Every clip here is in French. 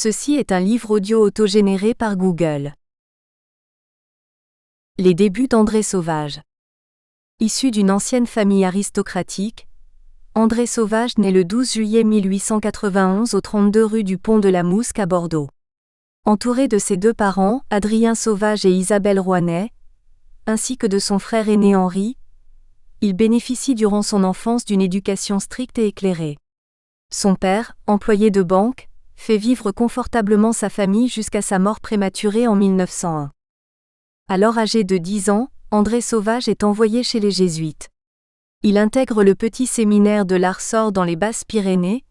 Ceci est un livre audio autogénéré par Google. Les débuts d'André Sauvage. Issu d'une ancienne famille aristocratique, André Sauvage naît le 12 juillet 1891 au 32 rue du Pont de la Mousque à Bordeaux. Entouré de ses deux parents, Adrien Sauvage et Isabelle Rouanet, ainsi que de son frère aîné Henri, il bénéficie durant son enfance d'une éducation stricte et éclairée. Son père, employé de banque, fait vivre confortablement sa famille jusqu'à sa mort prématurée en 1901. Alors âgé de 10 ans, André Sauvage est envoyé chez les Jésuites. Il intègre le petit séminaire de l'Arçor dans les Basses-Pyrénées,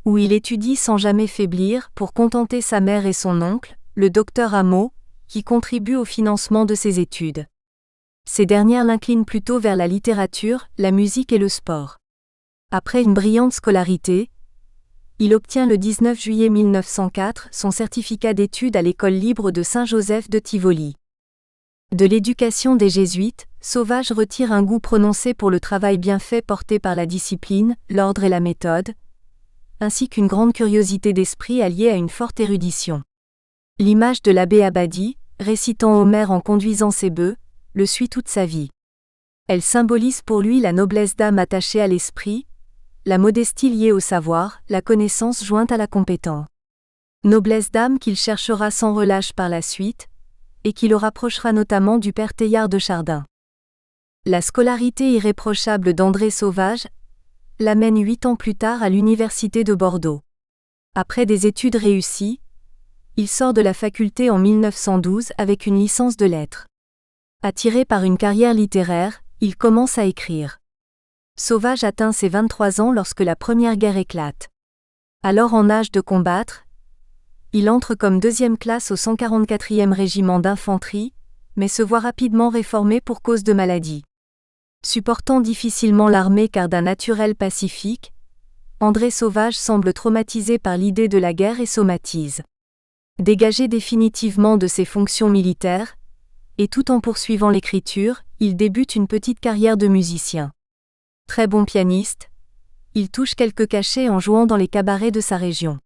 où il étudie sans jamais faiblir pour contenter sa mère et son oncle, le docteur Hameau, qui contribue au financement de ses études. Ces dernières l'inclinent plutôt vers la littérature, la musique et le sport. Après une brillante scolarité, il obtient le 19 juillet 1904 son certificat d'études à l'école libre de Saint-Joseph de Tivoli. De l'éducation des Jésuites, Sauvage retire un goût prononcé pour le travail bien fait porté par la discipline, l'ordre et la méthode, ainsi qu'une grande curiosité d'esprit alliée à une forte érudition. L'image de l'abbé Abadi, récitant Homère en conduisant ses bœufs, le suit toute sa vie. Elle symbolise pour lui la noblesse d'âme attachée à l'esprit, la modestie liée au savoir, la connaissance jointe à la compétence. Noblesse d'âme qu'il cherchera sans relâche par la suite, et qui le rapprochera notamment du père Teilhard de Chardin. La scolarité irréprochable d'André Sauvage l'amène 8 ans plus tard à l'université de Bordeaux. Après des études réussies, il sort de la faculté en 1912 avec une licence de lettres. Attiré par une carrière littéraire, il commence à écrire. Sauvage atteint ses 23 ans lorsque la Première Guerre éclate. Alors en âge de combattre, il entre comme deuxième classe au 144e régiment d'infanterie, mais se voit rapidement réformé pour cause de maladie. Supportant difficilement l'armée car d'un naturel pacifique, André Sauvage semble traumatisé par l'idée de la guerre et somatise. Dégagé définitivement de ses fonctions militaires, et tout en poursuivant l'écriture, il débute une petite carrière de musicien. Très bon pianiste, il touche quelques cachets en jouant dans les cabarets de sa région.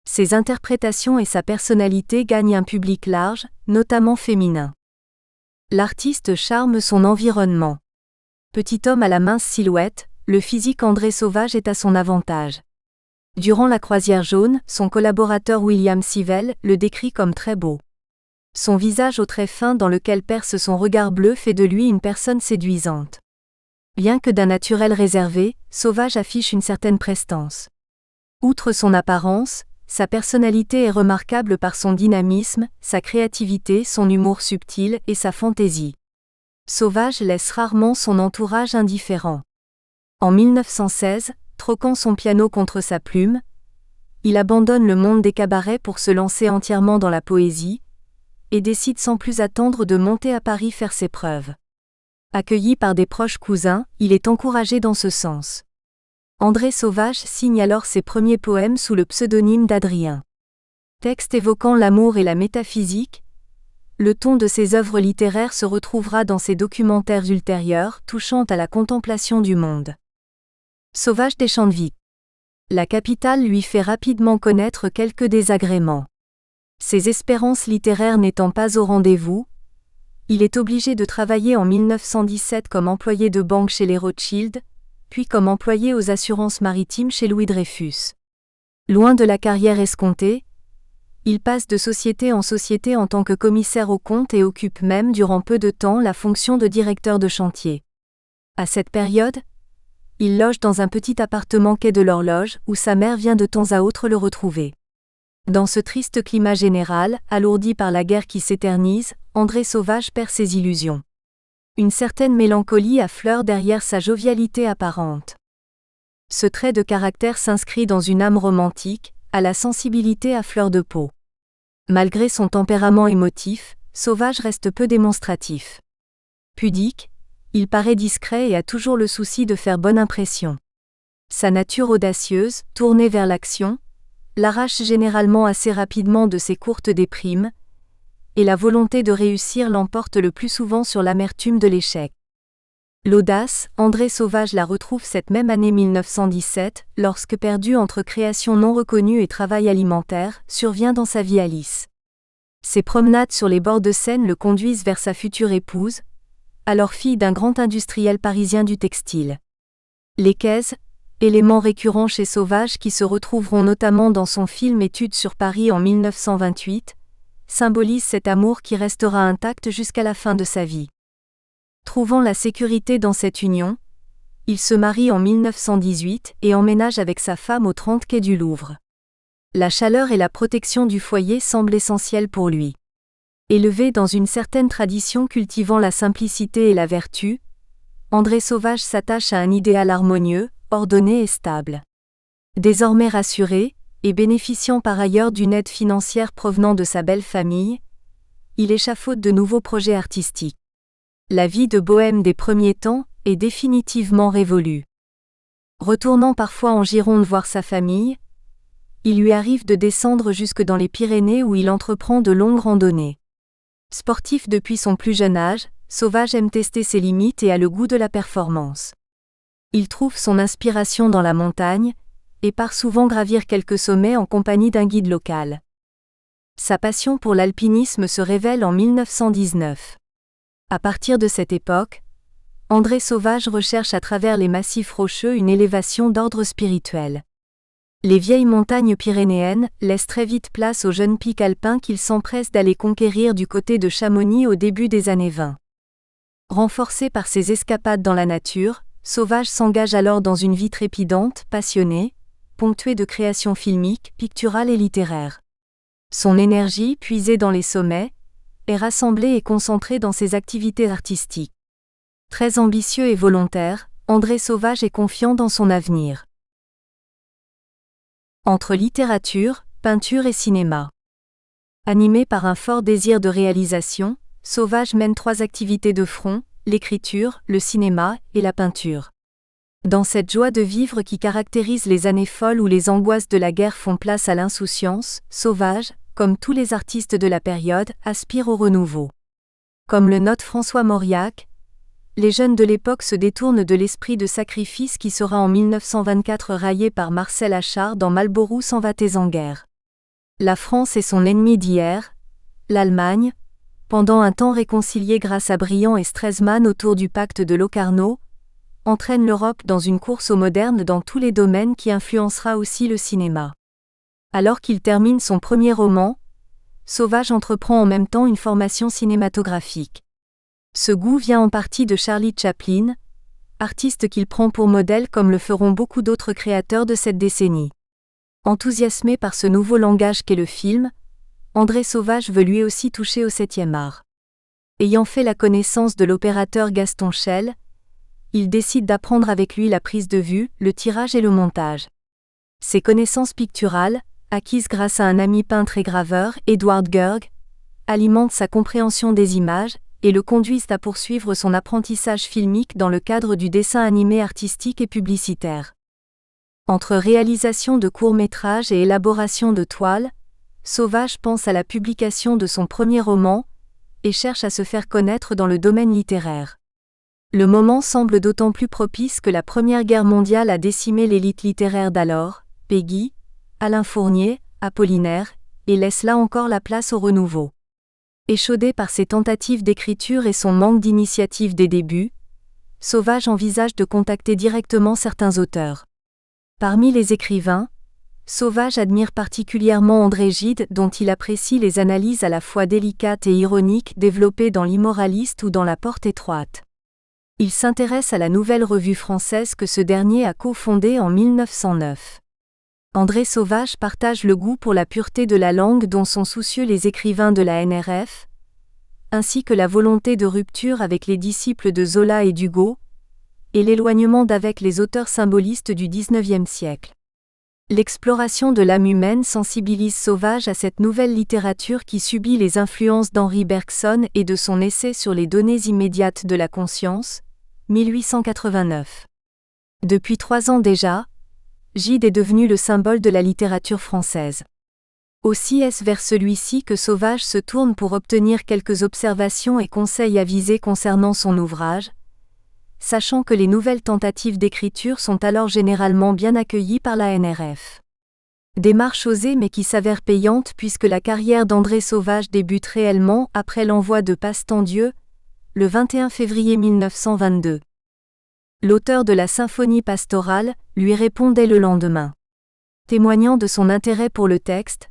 Ses interprétations et sa personnalité gagnent un public large, notamment féminin. L'artiste charme son environnement. Petit homme à la mince silhouette, le physique André Sauvage est à son avantage. Durant la Croisière jaune, son collaborateur William Sivell le décrit comme très beau. Son visage aux traits fins dans lequel perce son regard bleu fait de lui une personne séduisante. Bien que d'un naturel réservé, Sauvage affiche une certaine prestance. Outre son apparence, sa personnalité est remarquable par son dynamisme, sa créativité, son humour subtil et sa fantaisie. Sauvage laisse rarement son entourage indifférent. En 1916, troquant son piano contre sa plume, il abandonne le monde des cabarets pour se lancer entièrement dans la poésie, et décide sans plus attendre de monter à Paris faire ses preuves. Accueilli par des proches cousins, il est encouragé dans ce sens. André Sauvage signe alors ses premiers poèmes sous le pseudonyme d'Adrien. Texte évoquant l'amour et la métaphysique, le ton de ses œuvres littéraires se retrouvera dans ses documentaires ultérieurs touchant à la contemplation du monde. Sauvage des Champs-de-Vic. La capitale lui fait rapidement connaître quelques désagréments. Ses espérances littéraires n'étant pas au rendez-vous, il est obligé de travailler en 1917 comme employé de banque chez les Rothschild, puis comme employé aux assurances maritimes chez Louis Dreyfus. Loin de la carrière escomptée, il passe de société en société en tant que commissaire aux comptes et occupe même durant peu de temps la fonction de directeur de chantier. À cette période, il loge dans un petit appartement quai de l'Horloge où sa mère vient de temps à autre le retrouver. Dans ce triste climat général, alourdi par la guerre qui s'éternise, André Sauvage perd ses illusions. Une certaine mélancolie affleure derrière sa jovialité apparente. Ce trait de caractère s'inscrit dans une âme romantique, à la sensibilité à fleur de peau. Malgré son tempérament émotif, Sauvage reste peu démonstratif. Pudique, il paraît discret et a toujours le souci de faire bonne impression. Sa nature audacieuse, tournée vers l'action, l'arrache généralement assez rapidement de ses courtes déprimes, et la volonté de réussir l'emporte le plus souvent sur l'amertume de l'échec. L'audace, André Sauvage la retrouve cette même année 1917, lorsque, perdu entre création non reconnue et travail alimentaire, survient dans sa vie Alice. Ses promenades sur les bords de Seine le conduisent vers sa future épouse, alors fille d'un grand industriel parisien du textile. Les caisses, éléments récurrents chez Sauvage qui se retrouveront notamment dans son film Études sur Paris en 1928, symbolisent cet amour qui restera intact jusqu'à la fin de sa vie. Trouvant la sécurité dans cette union, il se marie en 1918 et emménage avec sa femme au 30 quai du Louvre. La chaleur et la protection du foyer semblent essentielles pour lui. Élevé dans une certaine tradition cultivant la simplicité et la vertu, André Sauvage s'attache à un idéal harmonieux, ordonné et stable. Désormais rassuré, et bénéficiant par ailleurs d'une aide financière provenant de sa belle famille, il échafaude de nouveaux projets artistiques. La vie de bohème des premiers temps est définitivement révolue. Retournant parfois en Gironde voir sa famille, il lui arrive de descendre jusque dans les Pyrénées où il entreprend de longues randonnées. Sportif depuis son plus jeune âge, Sauvage aime tester ses limites et a le goût de la performance. Il trouve son inspiration dans la montagne, et part souvent gravir quelques sommets en compagnie d'un guide local. Sa passion pour l'alpinisme se révèle en 1919. À partir de cette époque, André Sauvage recherche à travers les massifs rocheux une élévation d'ordre spirituel. Les vieilles montagnes pyrénéennes laissent très vite place aux jeunes pics alpins qu'il s'empresse d'aller conquérir du côté de Chamonix au début des années 20. Renforcé par ses escapades dans la nature, Sauvage s'engage alors dans une vie trépidante, passionnée, ponctuée de créations filmiques, picturales et littéraires. Son énergie, puisée dans les sommets, est rassemblée et concentrée dans ses activités artistiques. Très ambitieux et volontaire, André Sauvage est confiant dans son avenir. Entre littérature, peinture et cinéma. Animé par un fort désir de réalisation, Sauvage mène 3 activités de front, l'écriture, le cinéma et la peinture. Dans cette joie de vivre qui caractérise les années folles où les angoisses de la guerre font place à l'insouciance, Sauvage, comme tous les artistes de la période, aspire au renouveau. Comme le note François Mauriac, les jeunes de l'époque se détournent de l'esprit de sacrifice qui sera en 1924 raillé par Marcel Achard dans Malborough s'en va-t-en en guerre. La France est son ennemi d'hier, l'Allemagne, pendant un temps réconciliée grâce à Briand et Stresemann autour du pacte de Locarno, entraîne l'Europe dans une course au moderne dans tous les domaines qui influencera aussi le cinéma. Alors qu'il termine son premier roman, Sauvage entreprend en même temps une formation cinématographique. Ce goût vient en partie de Charlie Chaplin, artiste qu'il prend pour modèle comme le feront beaucoup d'autres créateurs de cette décennie. Enthousiasmé par ce nouveau langage qu'est le film, André Sauvage veut lui aussi toucher au 7e art. Ayant fait la connaissance de l'opérateur Gaston Chel, il décide d'apprendre avec lui la prise de vue, le tirage et le montage. Ses connaissances picturales, acquises grâce à un ami peintre et graveur, Edward Gerg, alimentent sa compréhension des images et le conduisent à poursuivre son apprentissage filmique dans le cadre du dessin animé artistique et publicitaire. Entre réalisation de courts-métrages et élaboration de toiles, Sauvage pense à la publication de son premier roman et cherche à se faire connaître dans le domaine littéraire. Le moment semble d'autant plus propice que la Première Guerre mondiale a décimé l'élite littéraire d'alors, Péguy, Alain Fournier, Apollinaire, et laisse là encore la place au renouveau. Échaudé par ses tentatives d'écriture et son manque d'initiative des débuts, Sauvage envisage de contacter directement certains auteurs. Parmi les écrivains, Sauvage admire particulièrement André Gide dont il apprécie les analyses à la fois délicates et ironiques développées dans L'Immoraliste ou dans La Porte étroite. Il s'intéresse à la Nouvelle Revue française que ce dernier a cofondée en 1909. André Sauvage partage le goût pour la pureté de la langue dont sont soucieux les écrivains de la NRF, ainsi que la volonté de rupture avec les disciples de Zola et d'Hugo, et l'éloignement d'avec les auteurs symbolistes du XIXe siècle. L'exploration de l'âme humaine sensibilise Sauvage à cette nouvelle littérature qui subit les influences d'Henri Bergson et de son essai sur les données immédiates de la conscience, 1889. Depuis 3 ans déjà, Gide est devenu le symbole de la littérature française. Aussi est-ce vers celui-ci que Sauvage se tourne pour obtenir quelques observations et conseils avisés concernant son ouvrage, sachant que les nouvelles tentatives d'écriture sont alors généralement bien accueillies par la NRF. Démarche osée mais qui s'avère payante puisque la carrière d'André Sauvage débute réellement après l'envoi de Passe-temps Dieu, le 21 février 1922. L'auteur de la symphonie pastorale lui répondait le lendemain. Témoignant de son intérêt pour le texte,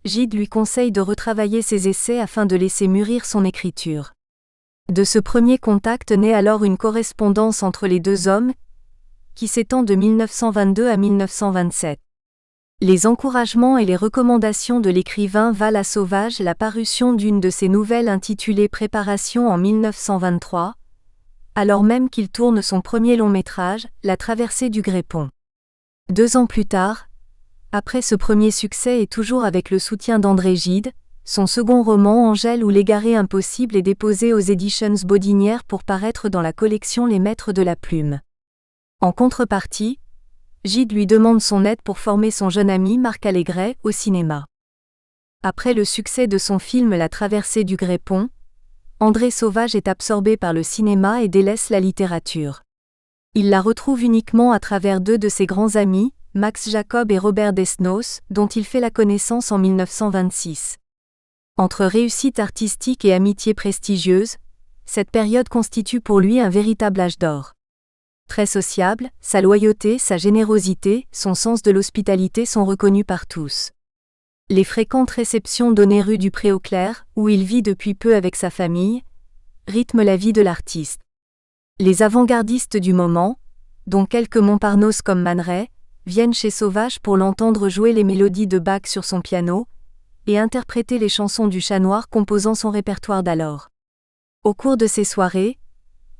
Gide lui conseille de retravailler ses essais afin de laisser mûrir son écriture. De ce premier contact naît alors une correspondance entre les deux hommes, qui s'étend de 1922 à 1927. Les encouragements et les recommandations de l'écrivain valent à Sauvage la parution d'une de ses nouvelles intitulée Préparation en 1923, alors même qu'il tourne son premier long-métrage, La traversée du Grépon. 2 ans plus tard, après ce premier succès et toujours avec le soutien d'André Gide, son second roman Angèle ou l'égaré impossible est déposé aux éditions Bodinière pour paraître dans la collection Les Maîtres de la Plume. En contrepartie, Gide lui demande son aide pour former son jeune ami Marc Allégret au cinéma. Après le succès de son film La traversée du Grépon, André Sauvage est absorbé par le cinéma et délaisse la littérature. Il la retrouve uniquement à travers 2 de ses grands amis, Max Jacob et Robert Desnos, dont il fait la connaissance en 1926. Entre réussite artistique et amitié prestigieuse, cette période constitue pour lui un véritable âge d'or. Très sociable, sa loyauté, sa générosité, son sens de l'hospitalité sont reconnus par tous. Les fréquentes réceptions données rue du Pré-aux-Clercs, où il vit depuis peu avec sa famille, rythment la vie de l'artiste. Les avant-gardistes du moment, dont quelques Montparnasse comme Man Ray, viennent chez Sauvage pour l'entendre jouer les mélodies de Bach sur son piano, et interpréter les chansons du Chat Noir composant son répertoire d'alors. Au cours de ces soirées,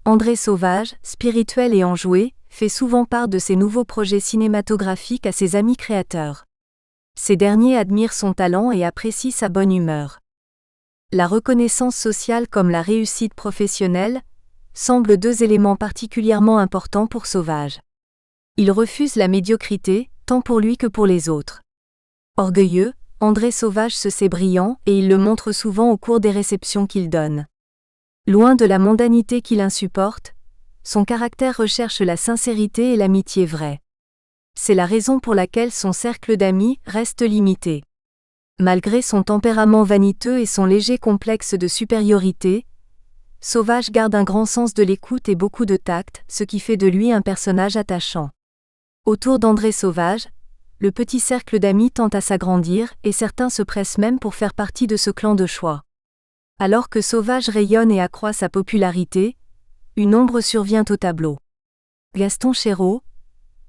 André Sauvage, spirituel et enjoué, fait souvent part de ses nouveaux projets cinématographiques à ses amis créateurs. Ces derniers admirent son talent et apprécient sa bonne humeur. La reconnaissance sociale comme la réussite professionnelle semblent 2 éléments particulièrement importants pour Sauvage. Il refuse la médiocrité, tant pour lui que pour les autres. Orgueilleux, André Sauvage se sait brillant et il le montre souvent au cours des réceptions qu'il donne. Loin de la mondanité qu'il insupporte, son caractère recherche la sincérité et l'amitié vraie. C'est la raison pour laquelle son cercle d'amis reste limité. Malgré son tempérament vaniteux et son léger complexe de supériorité, Sauvage garde un grand sens de l'écoute et beaucoup de tact, ce qui fait de lui un personnage attachant. Autour d'André Sauvage, le petit cercle d'amis tend à s'agrandir et certains se pressent même pour faire partie de ce clan de choix. Alors que Sauvage rayonne et accroît sa popularité, une ombre survient au tableau. Gaston Chéreau,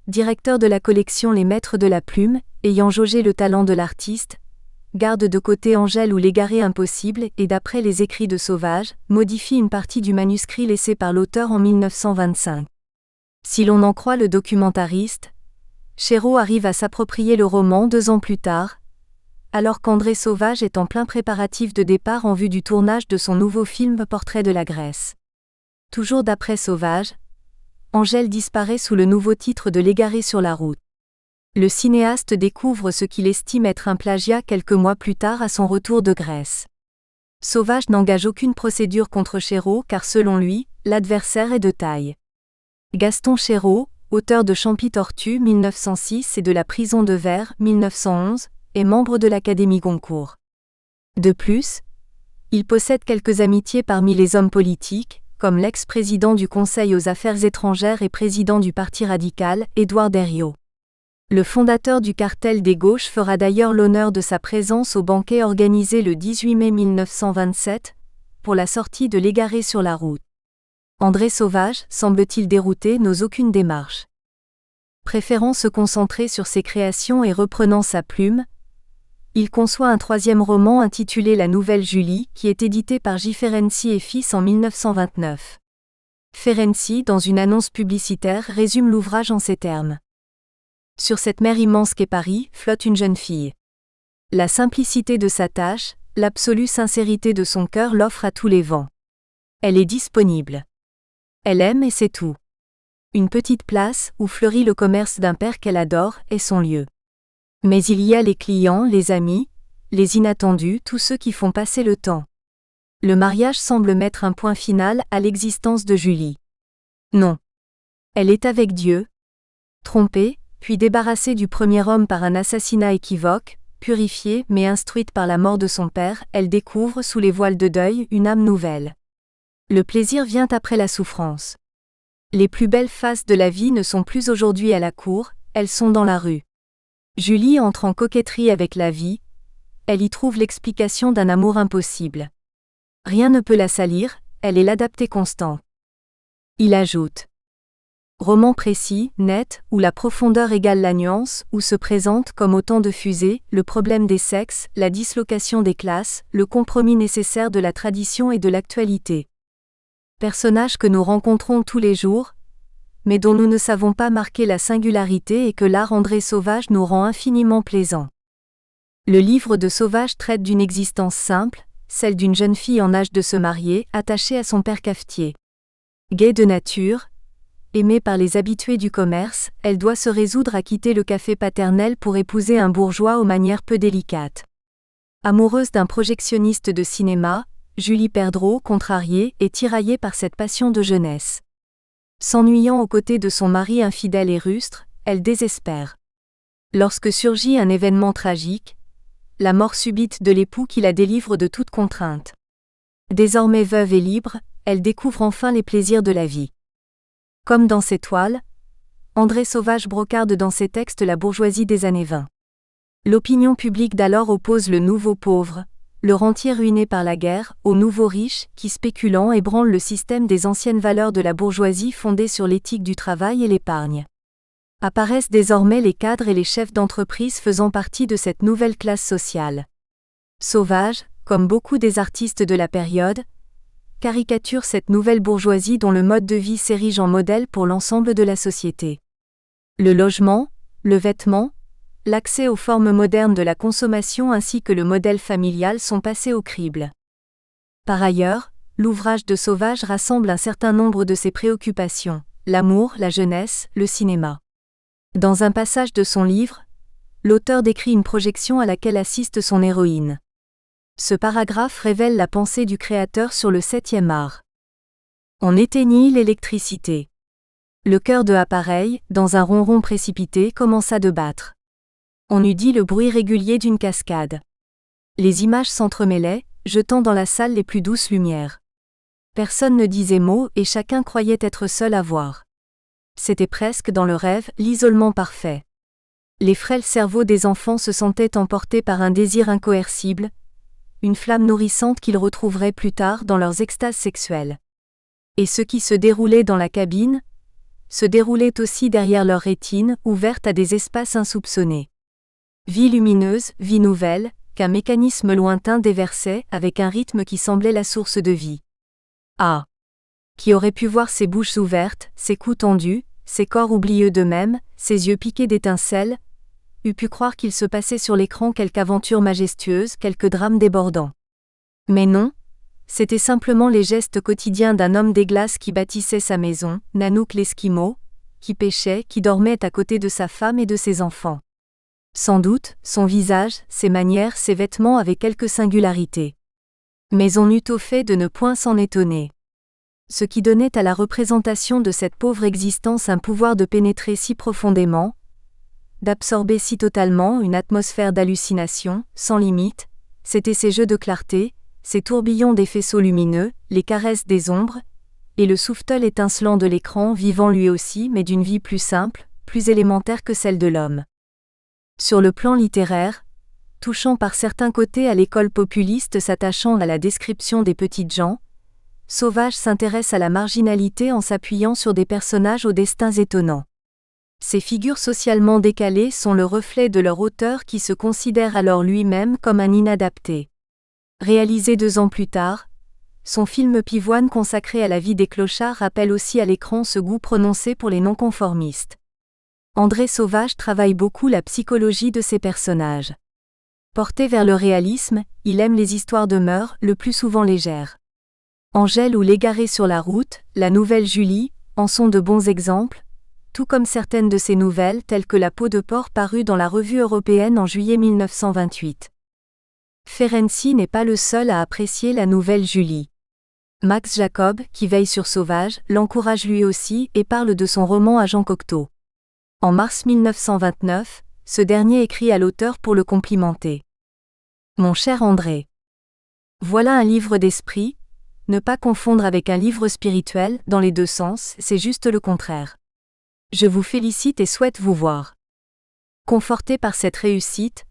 directeur de la collection Les Maîtres de la Plume, ayant jaugé le talent de l'artiste, garde de côté Angèle ou l'égaré impossible et d'après les écrits de Sauvage, modifie une partie du manuscrit laissé par l'auteur en 1925. Si l'on en croit le documentariste, Chéreau arrive à s'approprier le roman 2 ans plus tard, alors qu'André Sauvage est en plein préparatif de départ en vue du tournage de son nouveau film Portrait de la Grèce. Toujours d'après Sauvage, Angèle disparaît sous le nouveau titre de L'égaré sur la route. Le cinéaste découvre ce qu'il estime être un plagiat quelques mois plus tard à son retour de Grèce. Sauvage n'engage aucune procédure contre Chéreau car selon lui, l'adversaire est de taille. Gaston Chéreau, auteur de Champy-Tortue 1906 et de La prison de verre 1911, est membre de l'Académie Goncourt. De plus, il possède quelques amitiés parmi les hommes politiques, comme l'ex-président du Conseil aux Affaires étrangères et président du Parti radical, Édouard Herriot. Le fondateur du cartel des gauches fera d'ailleurs l'honneur de sa présence au banquet organisé le 18 mai 1927, pour la sortie de L'égaré sur la route. André Sauvage, semble-t-il dérouté, n'ose aucune démarche. Préférant se concentrer sur ses créations et reprenant sa plume, il conçoit un 3e roman intitulé La Nouvelle Julie, qui est édité par J. Ferenczi et Fils en 1929. Ferenczi, dans une annonce publicitaire, résume l'ouvrage en ces termes. Sur cette mer immense qu'est Paris, flotte une jeune fille. La simplicité de sa tâche, l'absolue sincérité de son cœur l'offre à tous les vents. Elle est disponible. Elle aime et c'est tout. Une petite place, où fleurit le commerce d'un père qu'elle adore, est son lieu. Mais il y a les clients, les amis, les inattendus, tous ceux qui font passer le temps. Le mariage semble mettre un point final à l'existence de Julie. Non. Elle est avec Dieu. Trompée, puis débarrassée du premier homme par un assassinat équivoque, purifiée mais instruite par la mort de son père, elle découvre sous les voiles de deuil une âme nouvelle. Le plaisir vient après la souffrance. Les plus belles faces de la vie ne sont plus aujourd'hui à la cour, elles sont dans la rue. Julie entre en coquetterie avec la vie, elle y trouve l'explication d'un amour impossible. Rien ne peut la salir, elle est l'adaptée constant. Il ajoute. Roman précis, net, où la profondeur égale la nuance, où se présente comme autant de fusées, le problème des sexes, la dislocation des classes, le compromis nécessaire de la tradition et de l'actualité. Personnages que nous rencontrons tous les jours, mais dont nous ne savons pas marquer la singularité et que l'art André Sauvage nous rend infiniment plaisant. Le livre de Sauvage traite d'une existence simple, celle d'une jeune fille en âge de se marier, attachée à son père cafetier. Gaie de nature, aimée par les habitués du commerce, elle doit se résoudre à quitter le café paternel pour épouser un bourgeois aux manières peu délicates. Amoureuse d'un projectionniste de cinéma, Julie Perdreau, contrariée et tiraillée par cette passion de jeunesse. S'ennuyant aux côtés de son mari infidèle et rustre, elle désespère. Lorsque surgit un événement tragique, la mort subite de l'époux qui la délivre de toute contrainte. Désormais veuve et libre, elle découvre enfin les plaisirs de la vie. Comme dans ses toiles, André Sauvage brocarde dans ses textes la bourgeoisie des années 20. L'opinion publique d'alors oppose le nouveau pauvre, le rentier ruiné par la guerre, au nouveau riche, qui spéculant ébranle le système des anciennes valeurs de la bourgeoisie fondées sur l'éthique du travail et l'épargne. Apparaissent désormais les cadres et les chefs d'entreprise faisant partie de cette nouvelle classe sociale. Sauvage, comme beaucoup des artistes de la période, caricature cette nouvelle bourgeoisie dont le mode de vie s'érige en modèle pour l'ensemble de la société. Le logement, le vêtement, l'accès aux formes modernes de la consommation ainsi que le modèle familial sont passés au crible. Par ailleurs, l'ouvrage de Sauvage rassemble un certain nombre de ses préoccupations, l'amour, la jeunesse, le cinéma. Dans un passage de son livre, l'auteur décrit une projection à laquelle assiste son héroïne. Ce paragraphe révèle la pensée du créateur sur le 7e art. On éteignit l'électricité. Le cœur de appareil, dans un ronron précipité, commença de battre. On eût dit le bruit régulier d'une cascade. Les images s'entremêlaient, jetant dans la salle les plus douces lumières. Personne ne disait mot et chacun croyait être seul à voir. C'était presque dans le rêve, l'isolement parfait. Les frêles cerveaux des enfants se sentaient emportés par un désir incoercible, une flamme nourrissante qu'ils retrouveraient plus tard dans leurs extases sexuelles. Et ce qui se déroulait dans la cabine, se déroulait aussi derrière leur rétine, ouverte à des espaces insoupçonnés. Vie lumineuse, vie nouvelle, qu'un mécanisme lointain déversait avec un rythme qui semblait la source de vie. Ah! Qui aurait pu voir ces bouches ouvertes, ces coups tendus, ces corps oublieux d'eux-mêmes, ces yeux piqués d'étincelles, eût pu croire qu'il se passait sur l'écran quelque aventure majestueuse, quelque drame débordant. Mais non, c'étaient simplement les gestes quotidiens d'un homme des glaces qui bâtissait sa maison, Nanook l'Esquimau, qui pêchait, qui dormait à côté de sa femme et de ses enfants. Sans doute, son visage, ses manières, ses vêtements avaient quelque singularité. Mais on eût au fait de ne point s'en étonner. Ce qui donnait à la représentation de cette pauvre existence un pouvoir de pénétrer si profondément, d'absorber si totalement une atmosphère d'hallucination, sans limite, c'étaient ces jeux de clarté, ces tourbillons des faisceaux lumineux, les caresses des ombres, et le souffle étincelant de l'écran vivant lui aussi mais d'une vie plus simple, plus élémentaire que celle de l'homme. Sur le plan littéraire, touchant par certains côtés à l'école populiste s'attachant à la description des petites gens, Sauvage s'intéresse à la marginalité en s'appuyant sur des personnages aux destins étonnants. Ces figures socialement décalées sont le reflet de leur auteur qui se considère alors lui-même comme un inadapté. Réalisé 2 ans plus tard, son film Pivoine consacré à la vie des clochards rappelle aussi à l'écran ce goût prononcé pour les non-conformistes. André Sauvage travaille beaucoup la psychologie de ses personnages. Porté vers le réalisme, il aime les histoires de mœurs, le plus souvent légères. Angèle ou L'égaré sur la route, la nouvelle Julie, en sont de bons exemples, tout comme certaines de ses nouvelles telles que La peau de porc parue dans la Revue européenne en juillet 1928. Ferenczi n'est pas le seul à apprécier la nouvelle Julie. Max Jacob, qui veille sur Sauvage, l'encourage lui aussi et parle de son roman à Jean Cocteau. En mars 1929, ce dernier écrit à l'auteur pour le complimenter. Mon cher André. Voilà un livre d'esprit, ne pas confondre avec un livre spirituel, dans les deux sens, c'est juste le contraire. Je vous félicite et souhaite vous voir. Conforté par cette réussite,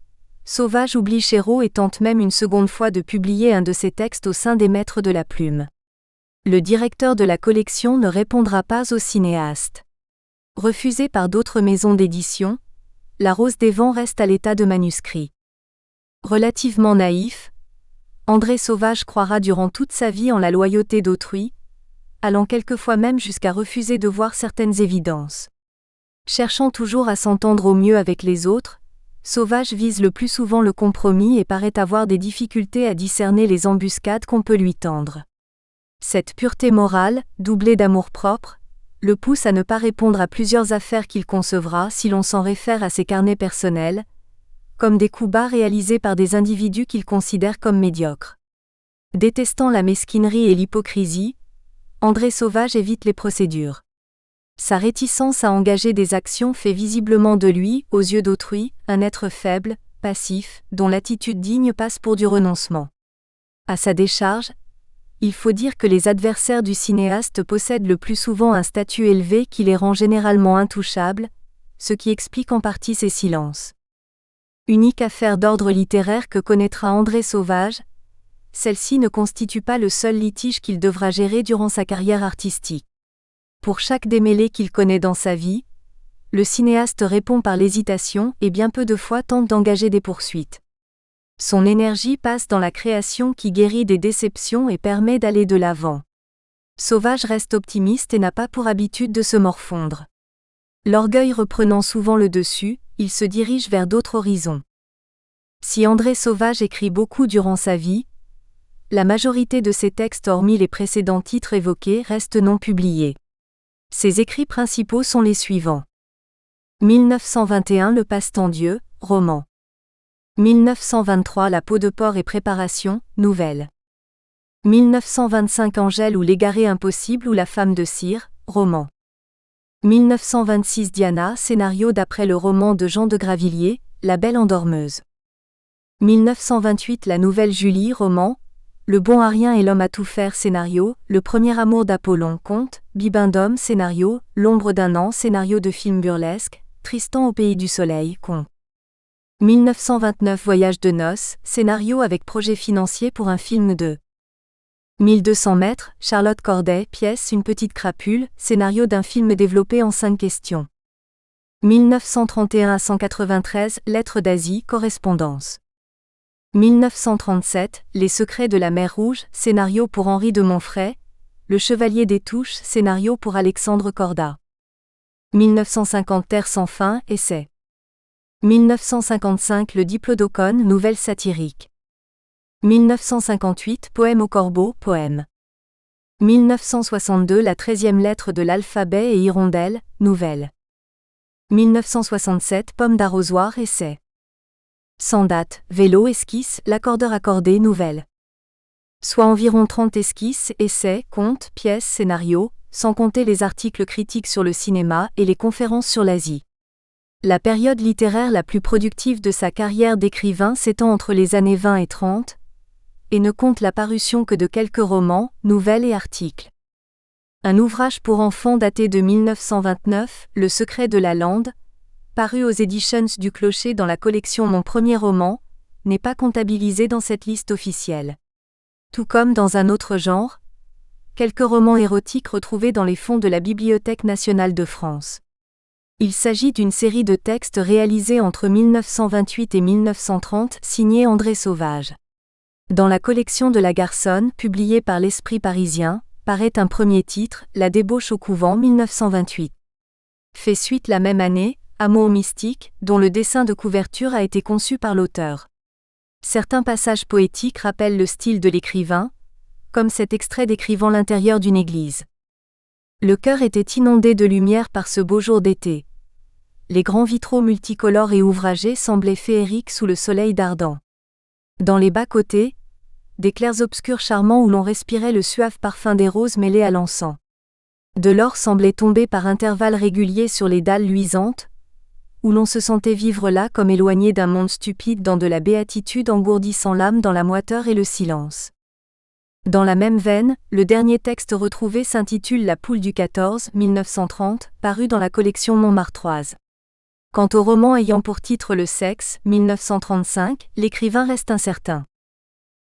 Sauvage oublie Chéreau et tente même une seconde fois de publier un de ses textes au sein des Maîtres de la Plume. Le directeur de la collection ne répondra pas au cinéaste. Refusé par d'autres maisons d'édition, La Rose des Vents reste à l'état de manuscrit. Relativement naïf, André Sauvage croira durant toute sa vie en la loyauté d'autrui, allant quelquefois même jusqu'à refuser de voir certaines évidences. Cherchant toujours à s'entendre au mieux avec les autres, Sauvage vise le plus souvent le compromis et paraît avoir des difficultés à discerner les embuscades qu'on peut lui tendre. Cette pureté morale, doublée d'amour-propre, le pousse à ne pas répondre à plusieurs affaires qu'il concevra si l'on s'en réfère à ses carnets personnels, comme des coups bas réalisés par des individus qu'il considère comme médiocres. Détestant la mesquinerie et l'hypocrisie, André Sauvage évite les procédures. Sa réticence à engager des actions fait visiblement de lui, aux yeux d'autrui, un être faible, passif, dont l'attitude digne passe pour du renoncement. À sa décharge, il faut dire que les adversaires du cinéaste possèdent le plus souvent un statut élevé qui les rend généralement intouchables, ce qui explique en partie ses silences. Unique affaire d'ordre littéraire que connaîtra André Sauvage, celle-ci ne constitue pas le seul litige qu'il devra gérer durant sa carrière artistique. Pour chaque démêlé qu'il connaît dans sa vie, le cinéaste répond par l'hésitation et bien peu de fois tente d'engager des poursuites. Son énergie passe dans la création qui guérit des déceptions et permet d'aller de l'avant. Sauvage reste optimiste et n'a pas pour habitude de se morfondre. L'orgueil reprenant souvent le dessus, il se dirige vers d'autres horizons. Si André Sauvage écrit beaucoup durant sa vie, la majorité de ses textes hormis les précédents titres évoqués restent non publiés. Ses écrits principaux sont les suivants. 1921 Le Passe-temps-Dieu, roman. 1923 La peau de porc et préparation, nouvelle. 1925 Angèle ou l'égaré impossible ou la femme de cire, roman. 1926 Diana, scénario d'après le roman de Jean de Gravilliers, La belle endormeuse. 1928 La nouvelle Julie, roman. Le bon à rien et l'homme à tout faire, scénario. Le premier amour d'Apollon, conte. Bibendum, scénario. L'ombre d'un an, scénario de film burlesque. Tristan au pays du soleil, conte. 1929 Voyage de noces, scénario avec projet financier pour un film de 1200 mètres, Charlotte Corday, pièce Une petite crapule, scénario d'un film développé en 5 questions. 1931 à 193 Lettres d'Asie, correspondance. 1937 Les secrets de la mer Rouge, scénario pour Henri de Montfray. Le chevalier des Touches, scénario pour Alexandre Corda. 1950 Terre sans fin, essai. 1955 Le Diplodocon, nouvelle satirique. 1958 Poème au corbeau, poème. 1962 La 13e lettre de l'alphabet et hirondelle, nouvelle. 1967 Pomme d'arrosoir, essai. Sans date, vélo, esquisse, l'accordeur accordé, nouvelle. Soit environ 30 esquisses, essais, contes, pièces, scénarios, sans compter les articles critiques sur le cinéma et les conférences sur l'Asie. La période littéraire la plus productive de sa carrière d'écrivain s'étend entre les années 20 et 30, et ne compte la parution que de quelques romans, nouvelles et articles. Un ouvrage pour enfants daté de 1929, Le secret de la lande, paru aux Editions du Clocher dans la collection Mon premier roman, n'est pas comptabilisé dans cette liste officielle. Tout comme dans un autre genre, quelques romans érotiques retrouvés dans les fonds de la Bibliothèque nationale de France. Il s'agit d'une série de textes réalisés entre 1928 et 1930 signés André Sauvage. Dans la collection de La Garçonne, publiée par l'Esprit parisien, paraît un premier titre, La débauche au couvent 1928. Fait suite la même année, Amour mystique, dont le dessin de couverture a été conçu par l'auteur. Certains passages poétiques rappellent le style de l'écrivain, comme cet extrait décrivant l'intérieur d'une église. Le cœur était inondé de lumière par ce beau jour d'été. Les grands vitraux multicolores et ouvragés semblaient féeriques sous le soleil d'Ardent. Dans les bas-côtés, des clairs-obscurs charmants où l'on respirait le suave parfum des roses mêlé à l'encens. De l'or semblait tomber par intervalles réguliers sur les dalles luisantes, où l'on se sentait vivre là comme éloigné d'un monde stupide dans de la béatitude engourdissant l'âme dans la moiteur et le silence. Dans la même veine, le dernier texte retrouvé s'intitule La poule du 14, 1930, paru dans la collection montmartroise. Quant au roman ayant pour titre Le sexe, 1935, l'écrivain reste incertain.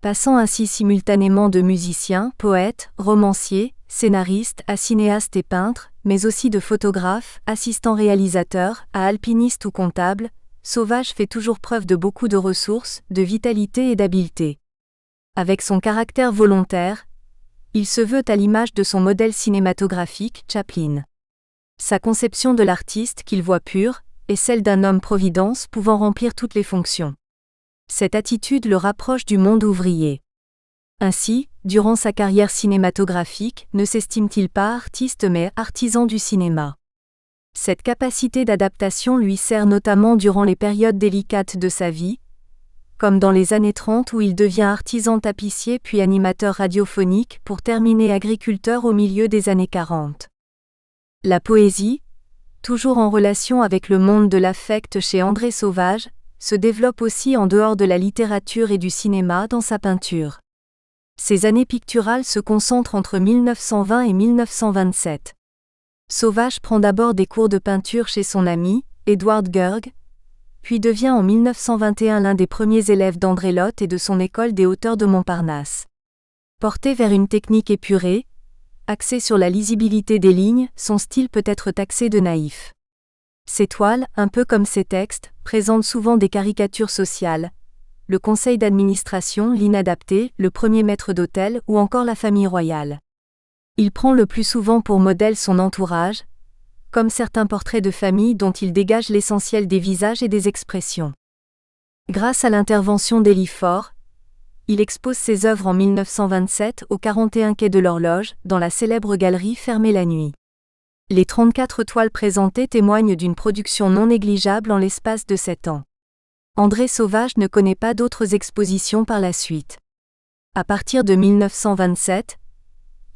Passant ainsi simultanément de musicien, poète, romancier, scénariste à cinéaste et peintre, mais aussi de photographe, assistant réalisateur, à alpiniste ou comptable, Sauvage fait toujours preuve de beaucoup de ressources, de vitalité et d'habileté. Avec son caractère volontaire, il se veut à l'image de son modèle cinématographique, Chaplin. Sa conception de l'artiste qu'il voit pur, est celle d'un homme-providence pouvant remplir toutes les fonctions. Cette attitude le rapproche du monde ouvrier. Ainsi, durant sa carrière cinématographique, ne s'estime-t-il pas artiste mais artisan du cinéma. Cette capacité d'adaptation lui sert notamment durant les périodes délicates de sa vie, comme dans les années 30 où il devient artisan tapissier puis animateur radiophonique pour terminer agriculteur au milieu des années 40. La poésie, toujours en relation avec le monde de l'affect chez André Sauvage, se développe aussi en dehors de la littérature et du cinéma dans sa peinture. Ses années picturales se concentrent entre 1920 et 1927. Sauvage prend d'abord des cours de peinture chez son ami, Edward Gerg, puis devient en 1921 l'un des premiers élèves d'André Lotte et de son école des hauteurs de Montparnasse. Porté vers une technique épurée, axée sur la lisibilité des lignes, son style peut être taxé de naïf. Ses toiles, un peu comme ses textes, présentent souvent des caricatures sociales. Le conseil d'administration, l'inadapté, le premier maître d'hôtel ou encore la famille royale. Il prend le plus souvent pour modèle son entourage, comme certains portraits de famille dont il dégage l'essentiel des visages et des expressions. Grâce à l'intervention d'Élie Faure, il expose ses œuvres en 1927 au 41 quai de l'Horloge, dans la célèbre galerie fermée la nuit. Les 34 toiles présentées témoignent d'une production non négligeable en l'espace de 7 ans. André Sauvage ne connaît pas d'autres expositions par la suite. À partir de 1927,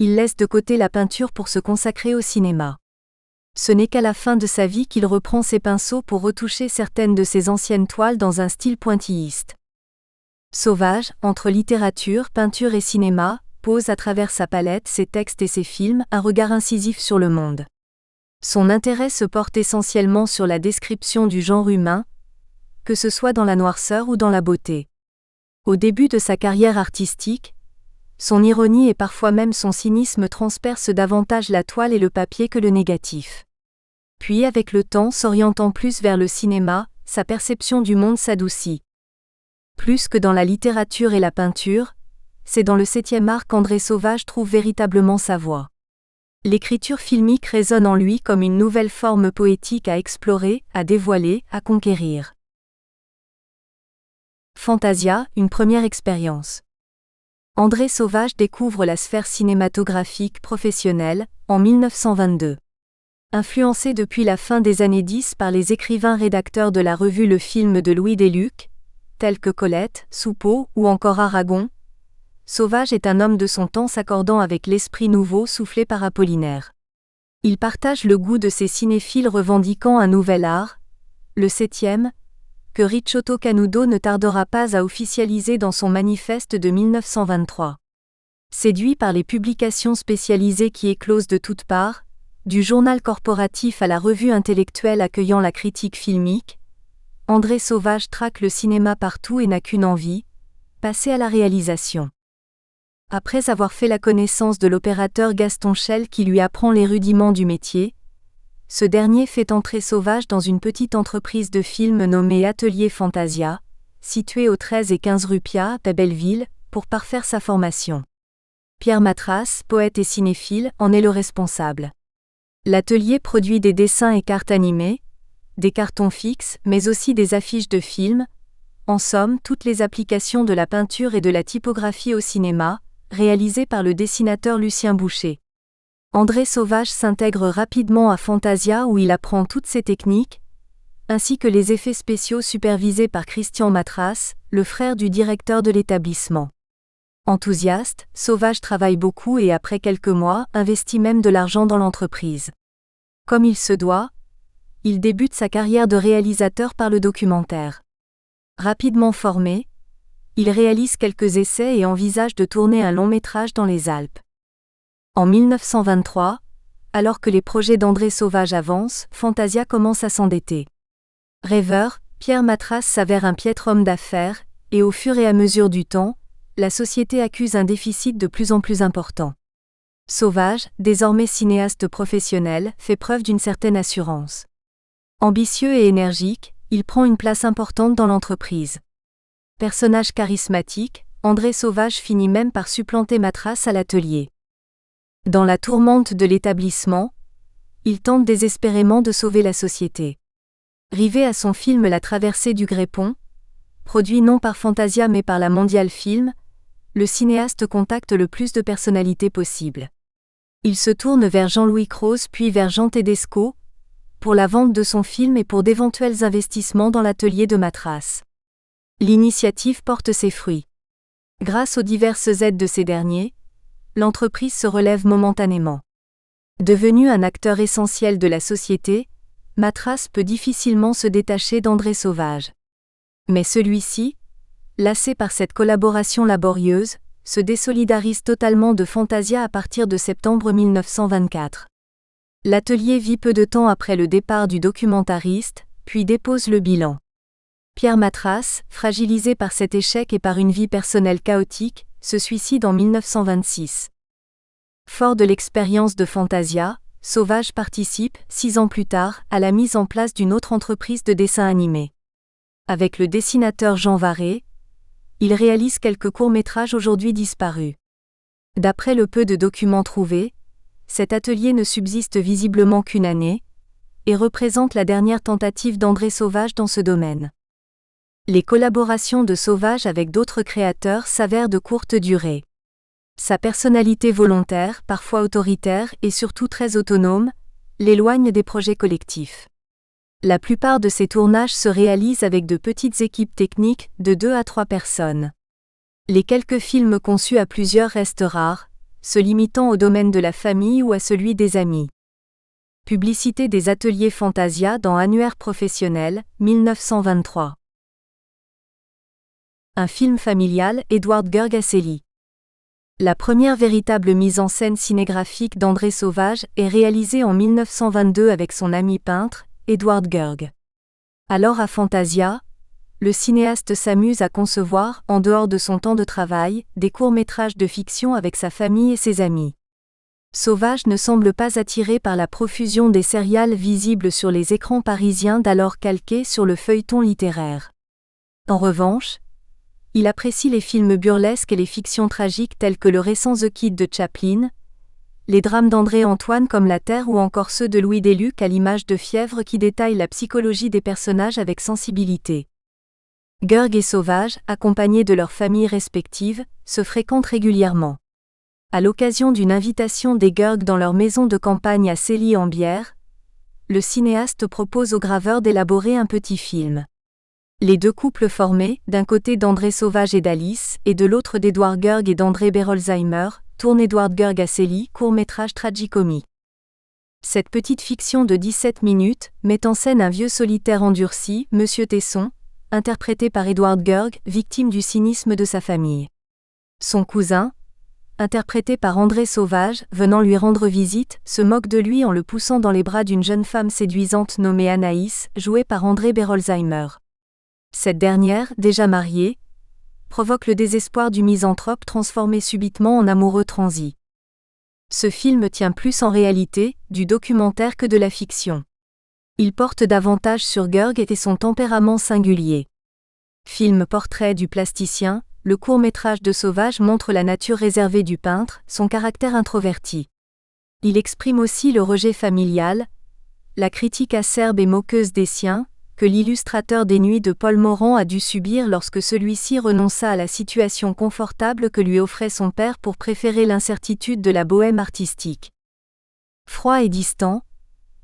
il laisse de côté la peinture pour se consacrer au cinéma. Ce n'est qu'à la fin de sa vie qu'il reprend ses pinceaux pour retoucher certaines de ses anciennes toiles dans un style pointilliste. Sauvage, entre littérature, peinture et cinéma, pose à travers sa palette, ses textes et ses films un regard incisif sur le monde. Son intérêt se porte essentiellement sur la description du genre humain, que ce soit dans la noirceur ou dans la beauté. Au début de sa carrière artistique, son ironie et parfois même son cynisme transpercent davantage la toile et le papier que le négatif. Puis avec le temps s'orientant plus vers le cinéma, sa perception du monde s'adoucit. Plus que dans la littérature et la peinture, c'est dans le 7e art qu'André Sauvage trouve véritablement sa voie. L'écriture filmique résonne en lui comme une nouvelle forme poétique à explorer, à dévoiler, à conquérir. Fantasia, une première expérience. André Sauvage découvre la sphère cinématographique professionnelle, en 1922. Influencé depuis la fin des années 10 par les écrivains-rédacteurs de la revue Le Film de Louis Deluc, tels que Colette, Soupeau ou encore Aragon, Sauvage est un homme de son temps s'accordant avec l'esprit nouveau soufflé par Apollinaire. Il partage le goût de ces cinéphiles revendiquant un nouvel art, le 7e, que Ricciotto Canudo ne tardera pas à officialiser dans son manifeste de 1923. Séduit par les publications spécialisées qui éclosent de toutes parts, du journal corporatif à la revue intellectuelle accueillant la critique filmique, André Sauvage traque le cinéma partout et n'a qu'une envie, passer à la réalisation. Après avoir fait la connaissance de l'opérateur Gaston Chel qui lui apprend les rudiments du métier, ce dernier fait entrer Sauvage dans une petite entreprise de film nommée Atelier Fantasia, située aux 13 et 15 rue Piat, à Belleville, pour parfaire sa formation. Pierre Matras, poète et cinéphile, en est le responsable. L'atelier produit des dessins et cartes animées, des cartons fixes, mais aussi des affiches de films, en somme toutes les applications de la peinture et de la typographie au cinéma, réalisées par le dessinateur Lucien Boucher. André Sauvage s'intègre rapidement à Fantasia où il apprend toutes ses techniques, ainsi que les effets spéciaux supervisés par Christian Matras, le frère du directeur de l'établissement. Enthousiaste, Sauvage travaille beaucoup et après quelques mois, investit même de l'argent dans l'entreprise. Comme il se doit, il débute sa carrière de réalisateur par le documentaire. Rapidement formé, il réalise quelques essais et envisage de tourner un long métrage dans les Alpes. En 1923, alors que les projets d'André Sauvage avancent, Fantasia commence à s'endetter. Rêveur, Pierre Matras s'avère un piètre homme d'affaires, et au fur et à mesure du temps, la société accuse un déficit de plus en plus important. Sauvage, désormais cinéaste professionnel, fait preuve d'une certaine assurance. Ambitieux et énergique, il prend une place importante dans l'entreprise. Personnage charismatique, André Sauvage finit même par supplanter Matras à l'atelier. Dans la tourmente de l'établissement, il tente désespérément de sauver la société. Rivé à son film La Traversée du Grépon, produit non par Fantasia mais par la Mondial Film, le cinéaste contacte le plus de personnalités possible. Il se tourne vers Jean-Louis Cros puis vers Jean Tedesco, pour la vente de son film et pour d'éventuels investissements dans l'atelier de Matras. L'initiative porte ses fruits. Grâce aux diverses aides de ces derniers, l'entreprise se relève momentanément. Devenu un acteur essentiel de la société, Matras peut difficilement se détacher d'André Sauvage. Mais celui-ci, lassé par cette collaboration laborieuse, se désolidarise totalement de Fantasia à partir de septembre 1924. L'atelier vit peu de temps après le départ du documentariste, puis dépose le bilan. Pierre Matras, fragilisé par cet échec et par une vie personnelle chaotique, se suicide en 1926. Fort de l'expérience de Fantasia, Sauvage participe, 6 ans plus tard, à la mise en place d'une autre entreprise de dessin animé. Avec le dessinateur Jean Varret, il réalise quelques courts-métrages aujourd'hui disparus. D'après le peu de documents trouvés, cet atelier ne subsiste visiblement qu'une année, et représente la dernière tentative d'André Sauvage dans ce domaine. Les collaborations de Sauvage avec d'autres créateurs s'avèrent de courte durée. Sa personnalité volontaire, parfois autoritaire et surtout très autonome, l'éloigne des projets collectifs. La plupart de ses tournages se réalisent avec de petites équipes techniques de 2 à 3 personnes. Les quelques films conçus à plusieurs restent rares, se limitant au domaine de la famille ou à celui des amis. Publicité des ateliers Fantasia dans Annuaire professionnel, 1923. Un film familial, Edward Gerg-Acelli. La première véritable mise en scène cinégraphique d'André Sauvage est réalisée en 1922 avec son ami peintre, Edward Gerg. Alors à Fantasia, le cinéaste s'amuse à concevoir, en dehors de son temps de travail, des courts-métrages de fiction avec sa famille et ses amis. Sauvage ne semble pas attiré par la profusion des sérials visibles sur les écrans parisiens d'alors calqués sur le feuilleton littéraire. En revanche, il apprécie les films burlesques et les fictions tragiques telles que le récent The Kid de Chaplin, les drames d'André-Antoine comme La Terre ou encore ceux de Louis Deluc à l'image de Fièvre qui détaillent la psychologie des personnages avec sensibilité. Gerg et Sauvage, accompagnés de leurs familles respectives, se fréquentent régulièrement. À l'occasion d'une invitation des Gerg dans leur maison de campagne à Célie-en-Bière, le cinéaste propose au graveur d'élaborer un petit film. Les deux couples formés, d'un côté d'André Sauvage et d'Alice, et de l'autre d'Edward Gerg et d'André Berolzheimer, tournent Edward Gerg-Acelli, court-métrage tragicomique. Cette petite fiction de 17 minutes met en scène un vieux solitaire endurci, Monsieur Tesson, interprété par Edward Gerg, victime du cynisme de sa famille. Son cousin, interprété par André Sauvage, venant lui rendre visite, se moque de lui en le poussant dans les bras d'une jeune femme séduisante nommée Anaïs, jouée par André Berolzheimer. Cette dernière, déjà mariée, provoque le désespoir du misanthrope transformé subitement en amoureux transi. Ce film tient plus en réalité du documentaire que de la fiction. Il porte davantage sur Gerg et son tempérament singulier. Film portrait du plasticien, le court-métrage de Sauvage montre la nature réservée du peintre, son caractère introverti. Il exprime aussi le rejet familial, la critique acerbe et moqueuse des siens, que l'illustrateur des Nuits de Paul Morand a dû subir lorsque celui-ci renonça à la situation confortable que lui offrait son père pour préférer l'incertitude de la bohème artistique. Froid et distant,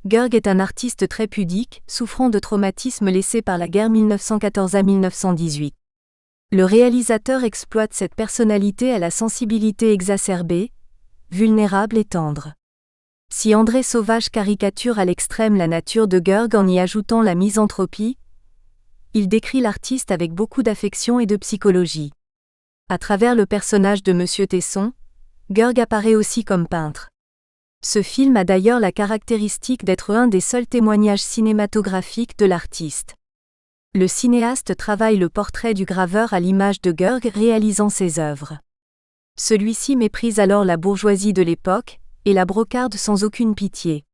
Gerg est un artiste très pudique, souffrant de traumatismes laissés par la guerre 1914 à 1918. Le réalisateur exploite cette personnalité à la sensibilité exacerbée, vulnérable et tendre. Si André Sauvage caricature à l'extrême la nature de Görg en y ajoutant la misanthropie, il décrit l'artiste avec beaucoup d'affection et de psychologie. À travers le personnage de Monsieur Tesson, Görg apparaît aussi comme peintre. Ce film a d'ailleurs la caractéristique d'être un des seuls témoignages cinématographiques de l'artiste. Le cinéaste travaille le portrait du graveur à l'image de Görg réalisant ses œuvres. Celui-ci méprise alors la bourgeoisie de l'époque, et la brocarde sans aucune pitié.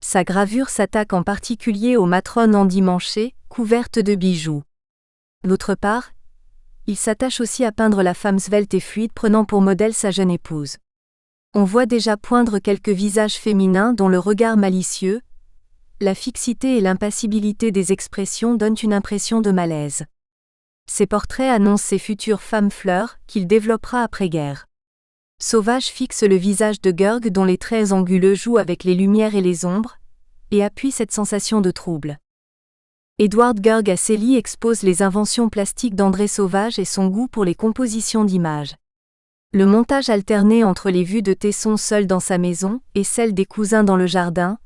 Sa gravure s'attaque en particulier aux matrones endimanchées, couvertes de bijoux. D'autre part, il s'attache aussi à peindre la femme svelte et fluide prenant pour modèle sa jeune épouse. On voit déjà poindre quelques visages féminins dont le regard malicieux, la fixité et l'impassibilité des expressions donnent une impression de malaise. Ces portraits annoncent ses futures femmes fleurs, qu'il développera après-guerre. Sauvage fixe le visage de Görg dont les traits anguleux jouent avec les lumières et les ombres, et appuie cette sensation de trouble. Edward Görg Asseli expose les inventions plastiques d'André Sauvage et son goût pour les compositions d'images. Le montage alterné entre les vues de Tesson seul dans sa maison et celles des cousins dans le jardin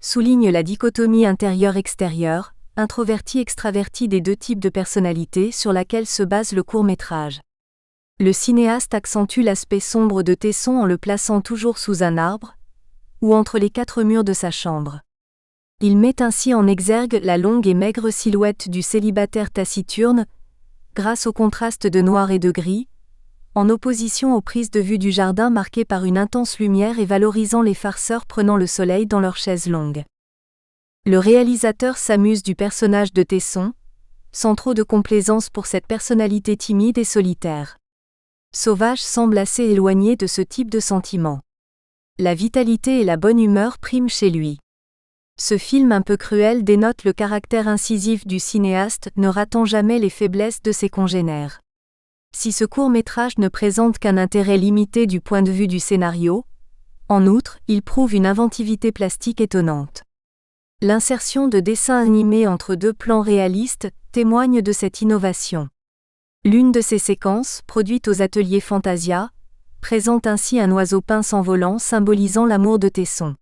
souligne la dichotomie intérieure-extérieure, introverti-extraverti des deux types de personnalités sur laquelle se base le court-métrage. Le cinéaste accentue l'aspect sombre de Tesson en le plaçant toujours sous un arbre, ou entre les quatre murs de sa chambre. Il met ainsi en exergue la longue et maigre silhouette du célibataire taciturne, grâce au contraste de noir et de gris, en opposition aux prises de vue du jardin marquées par une intense lumière et valorisant les farceurs prenant le soleil dans leurs chaises longues. Le réalisateur s'amuse du personnage de Tesson, sans trop de complaisance pour cette personnalité timide et solitaire. Sauvage semble assez éloigné de ce type de sentiment. La vitalité et la bonne humeur priment chez lui. Ce film un peu cruel dénote le caractère incisif du cinéaste, ne ratant jamais les faiblesses de ses congénères. Si ce court-métrage ne présente qu'un intérêt limité du point de vue du scénario, en outre, il prouve une inventivité plastique étonnante. L'insertion de dessins animés entre deux plans réalistes témoigne de cette innovation. L'une de ces séquences, produite aux ateliers Fantasia, présente ainsi un oiseau peint s'envolant symbolisant l'amour de Tesson.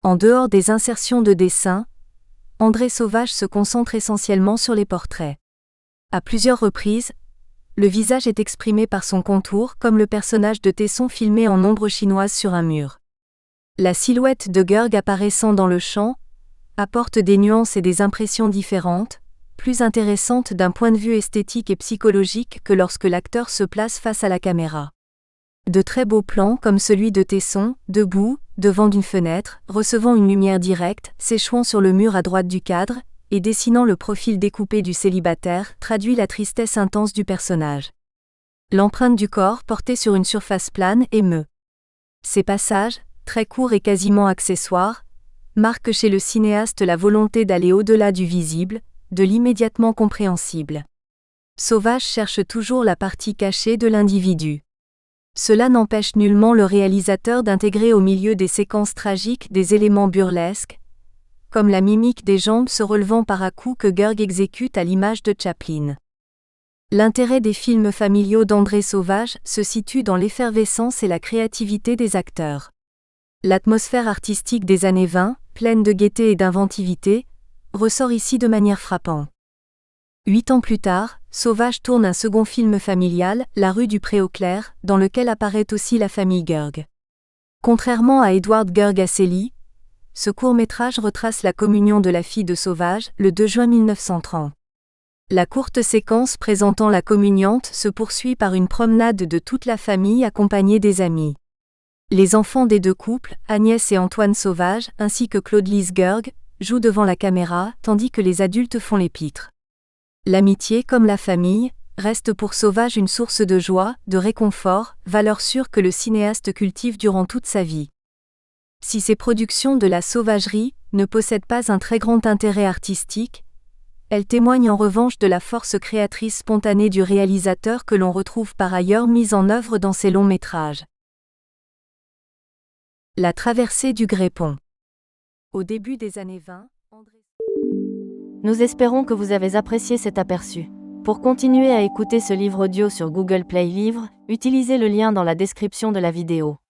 En dehors des insertions de dessins, André Sauvage se concentre essentiellement sur les portraits. À plusieurs reprises, le visage est exprimé par son contour comme le personnage de Tesson filmé en ombre chinoise sur un mur. La silhouette de Görg apparaissant dans le champ apporte des nuances et des impressions différentes, plus intéressantes d'un point de vue esthétique et psychologique que lorsque l'acteur se place face à la caméra. De très beaux plans comme celui de Tesson, debout, devant d'une fenêtre, recevant une lumière directe, s'échouant sur le mur à droite du cadre, et dessinant le profil découpé du célibataire, traduit la tristesse intense du personnage. L'empreinte du corps portée sur une surface plane émeut. Ces passages, très courts et quasiment accessoires, marquent chez le cinéaste la volonté d'aller au-delà du visible, de l'immédiatement compréhensible. Sauvage cherche toujours la partie cachée de l'individu. Cela n'empêche nullement le réalisateur d'intégrer au milieu des séquences tragiques des éléments burlesques, comme la mimique des jambes se relevant par à-coups que Görg exécute à l'image de Chaplin. L'intérêt des films familiaux d'André Sauvage se situe dans l'effervescence et la créativité des acteurs. L'atmosphère artistique des années 20, pleine de gaieté et d'inventivité, ressort ici de manière frappante. 8 ans plus tard, Sauvage tourne un second film familial, La rue du Pré-aux-Clercs, dans lequel apparaît aussi la famille Görg. Contrairement à Edward Görg Asseli, ce court-métrage retrace la communion de la fille de Sauvage, le 2 juin 1930. La courte séquence présentant la communiante se poursuit par une promenade de toute la famille accompagnée des amis. Les enfants des deux couples, Agnès et Antoine Sauvage, ainsi que Claude-Lise Görg, jouent devant la caméra, tandis que les adultes font les pitres. L'amitié, comme la famille, reste pour Sauvage une source de joie, de réconfort, valeur sûre que le cinéaste cultive durant toute sa vie. Si ces productions de la sauvagerie ne possèdent pas un très grand intérêt artistique, elles témoignent en revanche de la force créatrice spontanée du réalisateur que l'on retrouve par ailleurs mise en œuvre dans ses longs métrages. La traversée du Grépon. Au début des années 20, Nous espérons que vous avez apprécié cet aperçu. Pour continuer à écouter ce livre audio sur Google Play Livres, utilisez le lien dans la description de la vidéo.